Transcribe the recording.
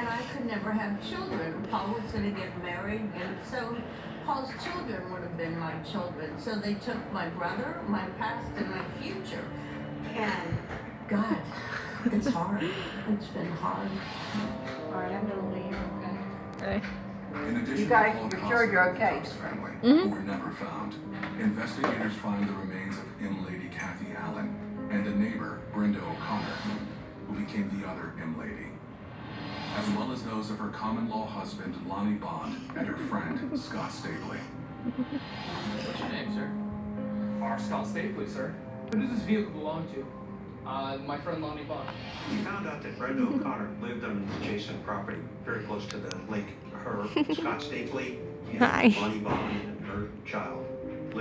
and I could never have children. Paul was going to get married, and so Paul's children would have been my children. So they took my brother, my past, and my future. And God, it's hard. It's been hard. All right, I'm gonna leave. Okay. Okay. In addition You guys, to Paul you're sure you're Costin and okay? the Dubs family, Mhm. who were never found, investigators find the remains of M. Lady Kathy Allen and a neighbor, Brenda O'Connor, who became the other M. Lady, as well as those of her common-law husband, Lonnie Bond, and her friend, Scott Stapley. What's your name, sir? R. Scott Stapley, sir. Who does this vehicle belong to? My friend Lonnie Bond. We found out that Brenda O'Connor lived on an adjacent property very close to the lake. Her, Scott Stapley, and Hi. Lonnie Bond, and her child.